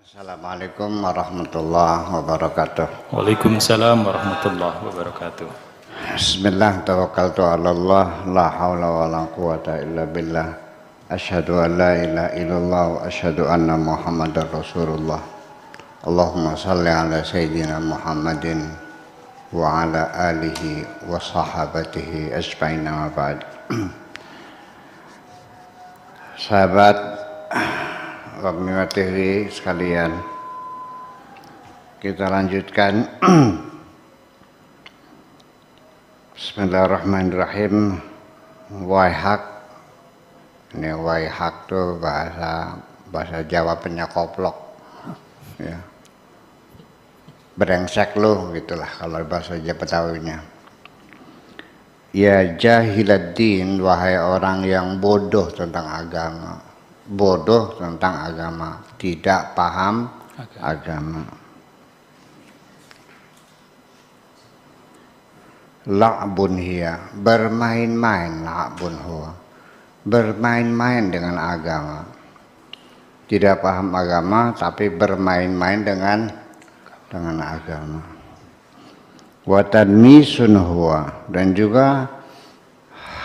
Assalamualaikum warahmatullahi wabarakatuh. Waalaikumsalam warahmatullahi wabarakatuh. Bismillah, tawakkaltu ala Allah, la hawla wa la quwata illa billah. Asyhadu an la ilaha illallah wa asyhadu anna Muhammadar Rasulullah. Allahumma salli ala sayyidina Muhammadin wa ala alihi wa sahabatihi ajma'in wa ba'd. Sahabat Rahimah TV sekalian, kita lanjutkan. Bismillahirrahmanirrahim. Waihak, ini waihak tuh bahasa Jawa penyakoplok, ya. Brengsek lu gitulah kalau bahasa Jawa Betawinya. Ya jahiladdin, wahai orang yang bodoh tentang agama. Bodoh tentang agama, tidak paham agama. La'bun hiya, bermain-main, la'bun huwa, bermain-main dengan agama. Tidak paham agama tapi bermain-main dengan agama. Wa tanmisun huwa, dan juga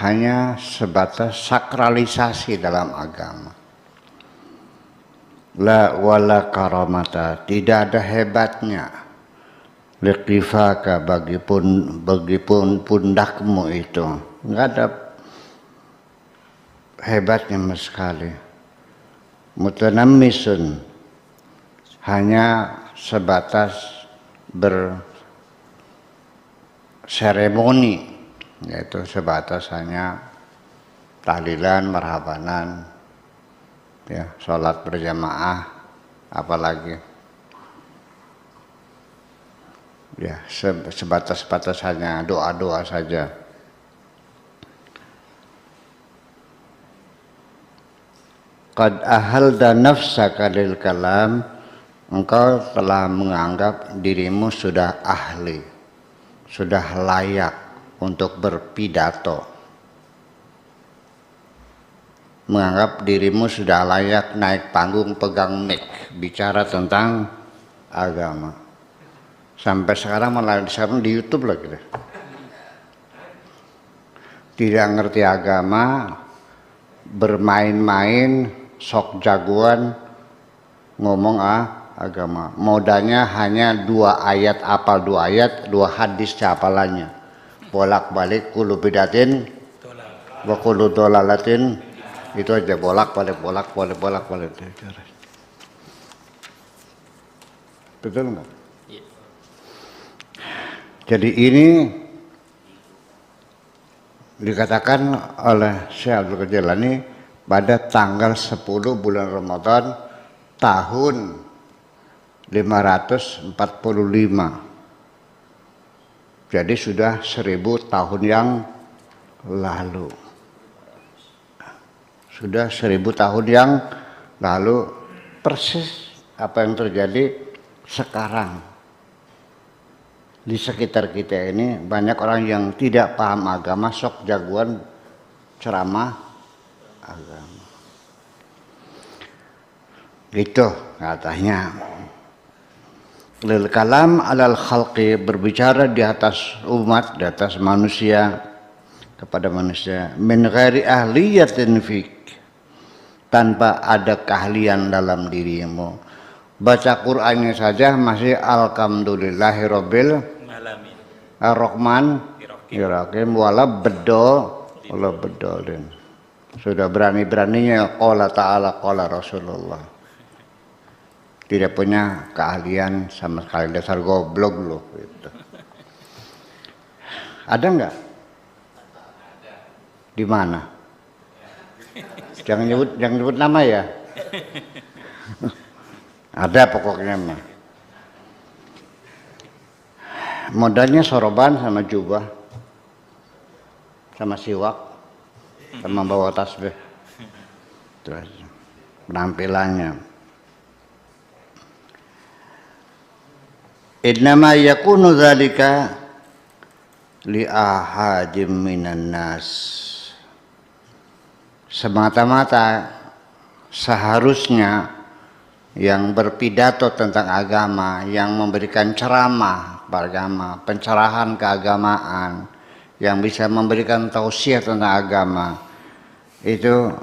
hanya sebatas sakralisasi dalam agama. La wala karamata, tidak ada hebatnya. Liqifaka, bagi pundakmu itu, enggak ada hebatnya sama sekali. Mutanammisun, hanya sebatas berseremoni, yaitu sebatas hanya tahlilan, marhabanan, ya, sholat berjamaah, apalagi ya sebatas hanya doa-doa saja. Qad ahalda nafsaka lil kalam, engkau telah menganggap dirimu sudah ahli, sudah layak untuk berpidato. Menganggap dirimu sudah layak naik panggung, pegang mic, bicara tentang agama. Sampai sekarang malah di YouTube lagi deh. Tidak ngerti agama, bermain-main, sok jagoan, ngomong agama. Modalnya hanya 2 ayat, apal 2 ayat, 2 hadis hafalannya. Bolak-balik kullu bidatin wa kullu dolalatin, itu aja, bolak-balik. Betul enggak? Jadi ini dikatakan oleh Syekh Abdul Qadir Jilani pada tanggal 10 bulan Ramadan tahun 545. Jadi sudah 1000 tahun yang lalu. Sudah 1000 tahun yang lalu, persis apa yang terjadi sekarang. Di sekitar kita ini banyak orang yang tidak paham agama, sok jagoan ceramah agama. Gitu katanya. Lil kalam alal khalqi, berbicara di atas umat, di atas manusia, kepada manusia. Min ghairi ahliyatin fik, tanpa ada keahlian dalam dirimu. Baca Qur'annya saja masih alhamdulillahirabbil Ar-Rahman Ar-Rahim wala bedolin. Sudah berani-beraninya qala ta'ala qala Rasulullah. Tidak punya keahlian sama sekali, dasar goblok loh gitu. Ada enggak? Di mana? Jangan nyebut nama ya. Ada pokoknya mah. Modalnya soroban sama jubah, sama siwak, sama bawa tasbih. Terus penampilannya. Innama yakunu dzalika li ahadim minan nas. Semata-mata seharusnya yang berpidato tentang agama, yang memberikan ceramah beragama, pencerahan keagamaan, yang bisa memberikan tausiah tentang agama, itu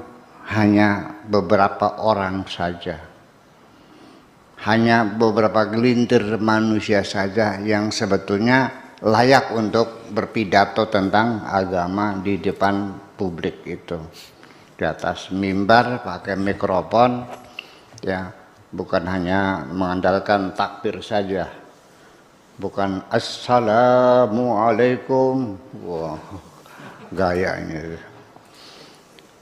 hanya beberapa orang saja. Hanya beberapa gelintir manusia saja yang sebetulnya layak untuk berpidato tentang agama di depan publik itu. Di atas mimbar pakai mikrofon, ya, bukan hanya mengandalkan takbir saja, bukan assalamualaikum, wah gaya ini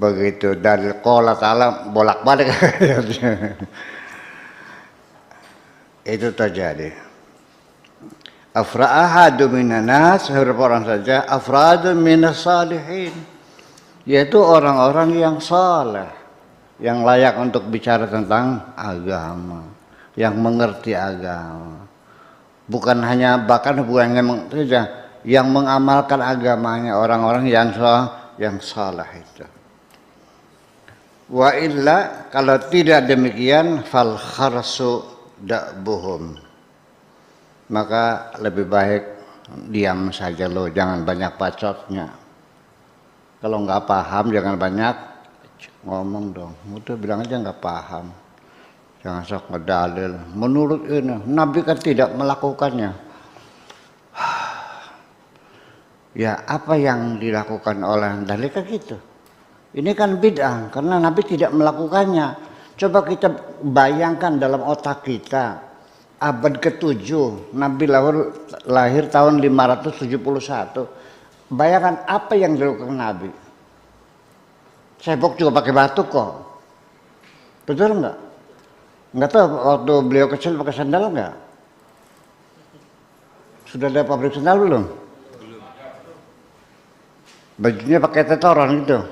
begitu dari qala ta'ala bolak-balik itu terjadi. Afra'ahadu minan nas, beberapa orang saja, afradu minas salihin, yaitu orang-orang yang saleh, yang layak untuk bicara tentang agama, yang mengerti agama. Bukan hanya, bahkan bukan saja, yang mengamalkan agamanya, orang-orang yang salah itu. Wa illa, kalau tidak demikian, fal kharsu da'buhum, maka lebih baik diam saja lo, jangan banyak bacotnya. Kalau nggak paham jangan banyak ngomong dong, udah bilang aja nggak paham, jangan sok ngedalil. Menurut ini Nabi kan tidak melakukannya. Ya apa yang dilakukan oleh dalil kan gitu. Ini kan bid'ah karena Nabi tidak melakukannya. Coba kita bayangkan dalam otak kita, abad ke-7 Nabi lahir tahun 571. Bayangkan apa yang dilakukan Nabi. Cebok juga pakai batu kok. Betul enggak? Enggak tahu waktu beliau kecil pakai sandal enggak? Sudah ada pabrik sandal belum? Bajunya pakai tetoron gitu.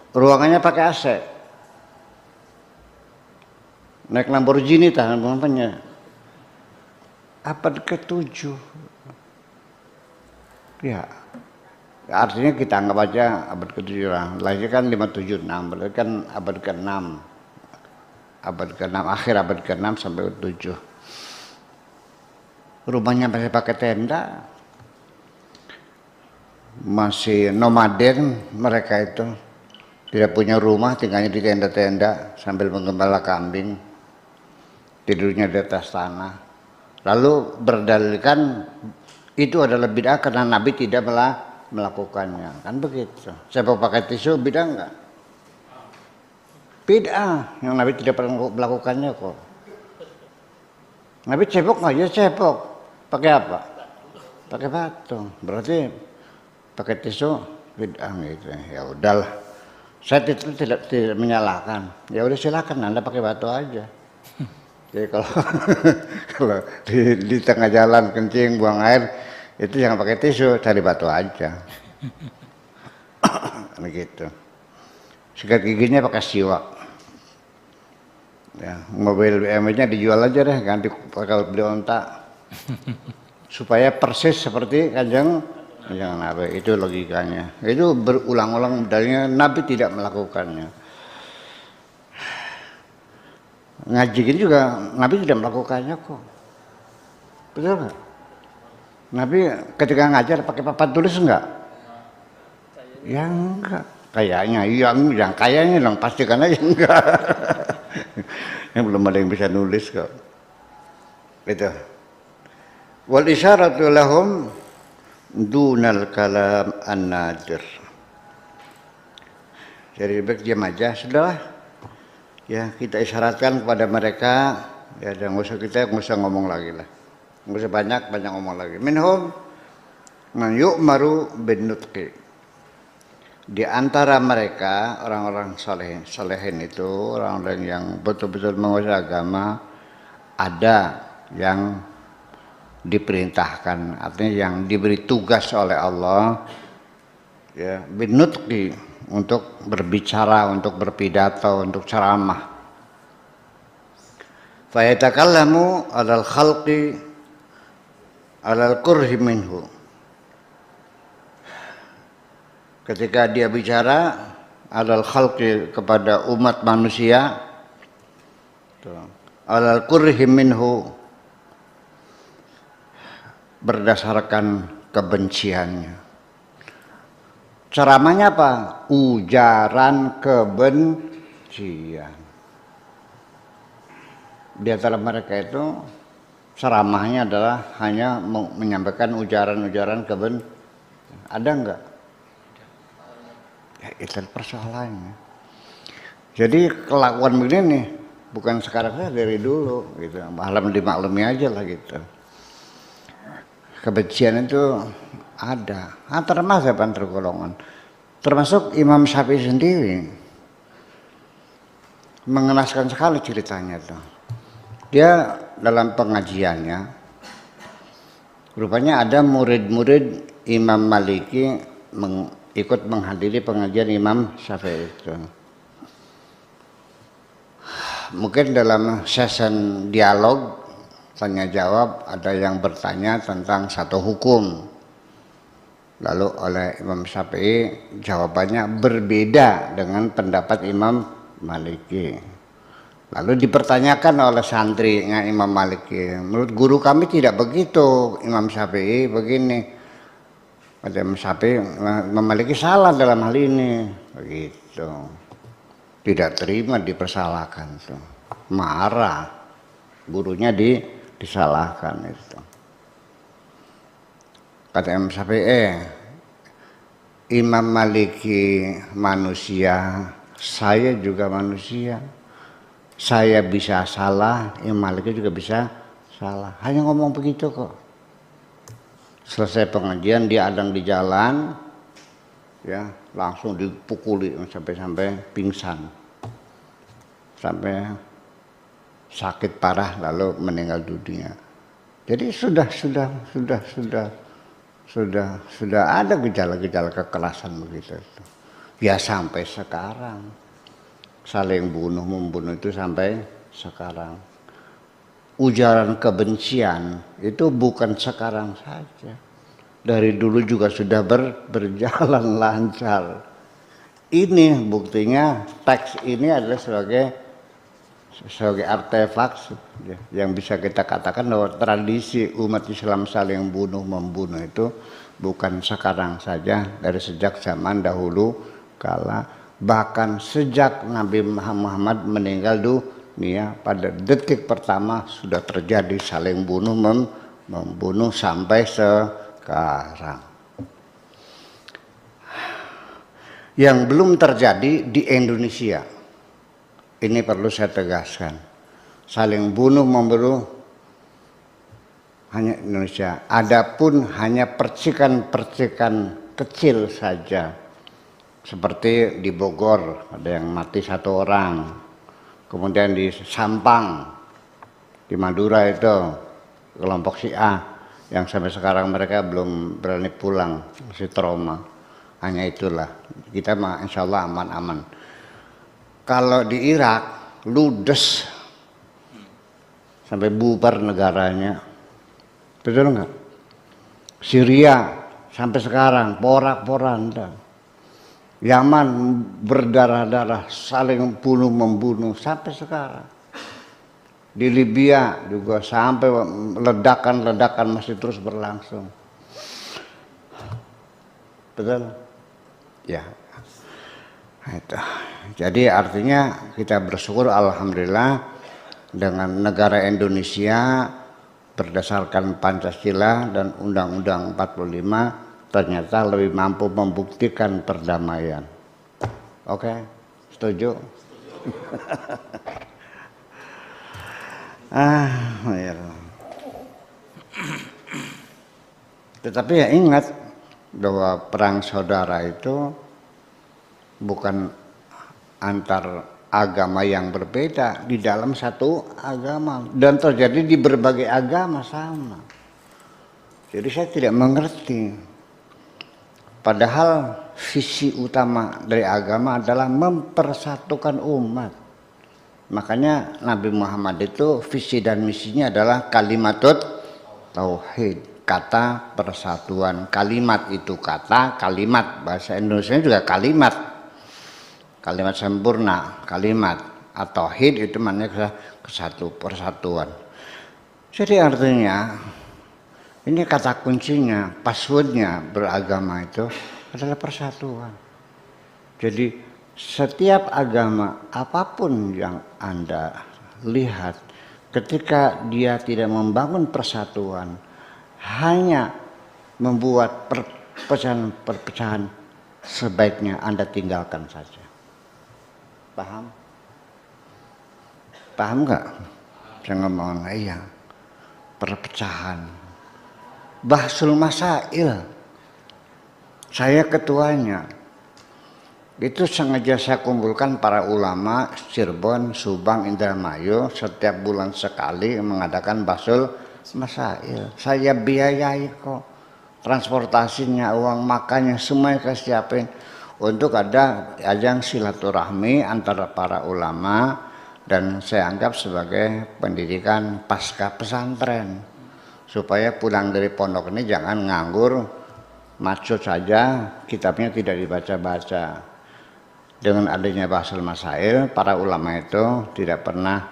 Ruangannya pakai AC. Naik Lamborghini tahan namanya. Abad ke-7. Ya. Artinya kita anggap aja abad ke-7 lah. Lahirnya kan 576, berarti kan abad ke-6. Abad ke-6, akhir abad ke-6 sampai ke-7. Rumahnya masih pakai tenda. Masih nomaden mereka itu. Tidak punya rumah, tinggalnya di tenda-tenda sambil menggembala kambing. Tidurnya di atas tanah. Lalu berdalilkan itu adalah bid'ah karena Nabi tidak melakukannya. Kan begitu. Saya pakai tisu bid'ah enggak? Bid'ah yang Nabi tidak pernah melakukannya kok. Nabi cebok nggak? Ya cebok. Pakai apa? Pakai batu. Berarti pakai tisu bid'ah gitu. Ya udahlah. Saya tidak menyalahkan. Ya udah silakan Anda pakai batu aja. Jadi kalau di tengah jalan kencing buang air itu jangan pakai tisu, cari batu aja. Begitu. Sikat giginya pakai siwak. Ya, mobil BMW-nya dijual aja deh, ganti pakai beli onta. Supaya persis seperti Kanjeng Nabi, itu logikanya. Itu berulang-ulang dalilnya Nabi tidak melakukannya. Ngaji gini juga Nabi tidak melakukannya kok. Betul nggak? Nabi ketika ngajar pakai papan tulis enggak? Ya enggak. Kayaknya yang kayaknya dong, pastikan aja enggak. Yang belum ada yang bisa nulis kok. Itu. Wal isyaratu lahum dunal kalam an-nadir. Jadi baik diam aja, sudahlah. Ya kita isyaratkan kepada mereka, ya dan nggak usah ngomong lagi lah, nggak usah banyak ngomong lagi. Minhum man yu'maru bin nutqi. Di antara mereka orang-orang salehin itu, orang-orang yang betul-betul menguasai agama, ada yang diperintahkan, artinya yang diberi tugas oleh Allah, ya bin nutqi, untuk berbicara, untuk berpidato, untuk ceramah. Fa yatakallamu 'alal khalqi 'alal kurhi minhu. Ketika dia bicara, alal khalqi kepada umat manusia, alal kurhi minhu berdasarkan kebenciannya. Ceramahnya apa? Ujaran kebencian. Di antara mereka itu ceramahnya adalah hanya menyampaikan ujaran-ujaran kebencian. Ada enggak? Ya, itu persoalannya. Jadi kelakuan begini bukan sekarang saja, dari dulu gitu. Malah dimaklumi aja lah gitu. Kebencian itu ada antar mazhab, antar golongan. Termasuk Imam Syafi'i sendiri mengenaskan sekali ceritanya tuh. Dia dalam pengajiannya, rupanya ada murid-murid Imam Maliki ikut menghadiri pengajian Imam Syafi'i itu. Mungkin dalam session dialog tanya jawab ada yang bertanya tentang satu hukum. Lalu oleh Imam Syafi'i jawabannya berbeda dengan pendapat Imam Maliki. Lalu dipertanyakan oleh santrinya Imam Maliki, menurut guru kami tidak begitu, Imam Syafi'i begini. Kata Imam Syafi'i, Imam Maliki salah dalam hal ini, begitu. Tidak terima, dipersalahkan tuh. Marah, gurunya disalahkan itu. Kata Imam Syafi'i, Imam Maliki manusia, saya juga manusia. Saya bisa salah, Imam Maliki juga bisa salah. Hanya ngomong begitu kok. Selesai pengajian dia adang di jalan, ya langsung dipukuli sampai pingsan, sampai sakit parah lalu meninggal dunia. Jadi sudah ada gejala-gejala kekerasan begitu. Ya sampai sekarang saling bunuh membunuh itu sampai sekarang. Ujaran kebencian itu bukan sekarang saja. Dari dulu juga sudah berjalan lancar. Ini buktinya teks ini adalah sebagai artefak yang bisa kita katakan bahwa tradisi umat Islam saling bunuh membunuh itu bukan sekarang saja, dari sejak zaman dahulu kala, bahkan sejak Nabi Muhammad meninggal dunia pada detik pertama sudah terjadi saling bunuh membunuh sampai sekarang. Yang belum terjadi di Indonesia, ini perlu saya tegaskan, saling bunuh membunuh hanya Indonesia. Adapun hanya percikan-percikan kecil saja, seperti di Bogor ada yang mati 1 orang, kemudian di Sampang, di Madura itu kelompok Syiah yang sampai sekarang mereka belum berani pulang, masih trauma. Hanya itulah, kita mah insya Allah aman-aman. Kalau di Irak ludes sampai bubar negaranya, betul nggak? Syria sampai sekarang porak-poranda. Yaman berdarah-darah, saling bunuh membunuh sampai sekarang. Di Libya juga sampai ledakan-ledakan masih terus berlangsung. Betul? Ya. Itu. Jadi artinya kita bersyukur alhamdulillah dengan negara Indonesia berdasarkan Pancasila dan Undang-Undang 45 ternyata lebih mampu membuktikan perdamaian. Oke, setuju? Ya. Tetapi ya ingat bahwa perang saudara itu bukan antar agama yang berbeda, di dalam satu agama, dan terjadi di berbagai agama sama. Jadi saya tidak mengerti, padahal visi utama dari agama adalah mempersatukan umat. Makanya Nabi Muhammad itu visi dan misinya adalah kalimatut tauhid, kata persatuan. Kalimat itu kata, kalimat bahasa Indonesia juga kalimat. kalimat sempurna, kalimat at-tauhid itu maknanya persatuan. Jadi artinya ini kata kuncinya, passwordnya beragama itu adalah persatuan. Jadi setiap agama apapun yang Anda lihat, ketika dia tidak membangun persatuan, hanya membuat perpecahan, sebaiknya Anda tinggalkan saja. Paham? Paham nggak? Saya ngomong, iya. Perpecahan. Bahsul Masail. Saya ketuanya. Itu sengaja saya kumpulkan para ulama Cirebon, Subang, Indramayu setiap bulan sekali mengadakan Bahsul Masail. Saya biayai kok. Transportasinya, uang makannya, semuanya saya siapin untuk ada ajang silaturahmi antara para ulama, dan saya anggap sebagai pendidikan pasca pesantren supaya pulang dari pondok ini jangan nganggur macut saja, kitabnya tidak dibaca-baca. Dengan adanya Bahsul Masail, para ulama itu tidak pernah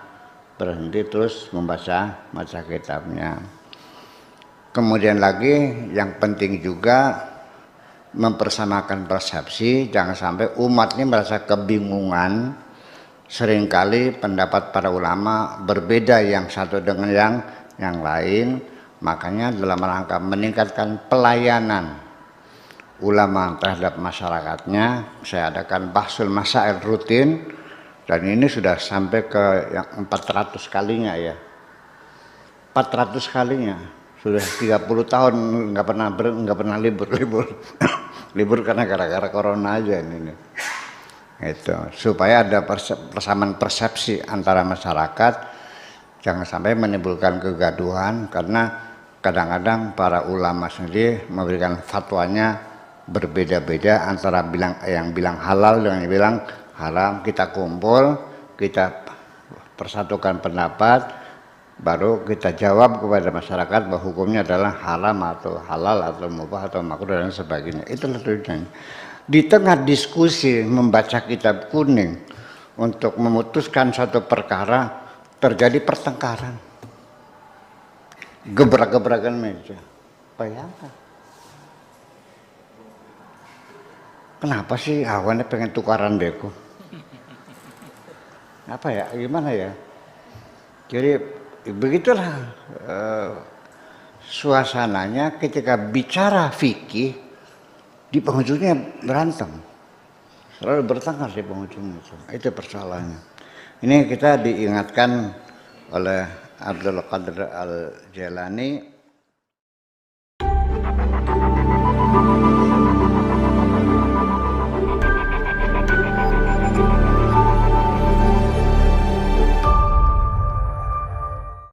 berhenti terus membaca kitabnya. Kemudian lagi yang penting juga mempersamakan persepsi, jangan sampai umat ini merasa kebingungan. Seringkali pendapat para ulama berbeda yang satu dengan yang lain, makanya dalam rangka meningkatkan pelayanan ulama terhadap masyarakatnya, saya adakan Bahsul Masail rutin, dan ini sudah sampai ke yang 400 kalinya ya. 400 kalinya. Sudah 30 tahun nggak pernah libur. Libur karena gara-gara corona aja ini. Itu supaya ada persamaan persepsi antara masyarakat, jangan sampai menimbulkan kegaduhan, karena kadang-kadang para ulama sendiri memberikan fatwanya berbeda-beda antara yang bilang halal dengan yang bilang haram. Kita kumpul, kita persatukan pendapat, baru kita jawab kepada masyarakat bahwa hukumnya adalah haram atau halal atau mubah atau makruh dan sebagainya. Itulah tujuannya. Di tengah diskusi membaca kitab kuning untuk memutuskan satu perkara, terjadi pertengkaran, gebrak-gebrakan meja. Bayangkan, kenapa sih awannya pengen tukaran deku? Apa ya, gimana ya? Jadi begitulah suasananya ketika bicara fikih. Di penghujungnya berantem, selalu bertengkar di penghujungnya. Itu persoalannya. Ini kita diingatkan oleh Abdul Qadir Al-Jailani.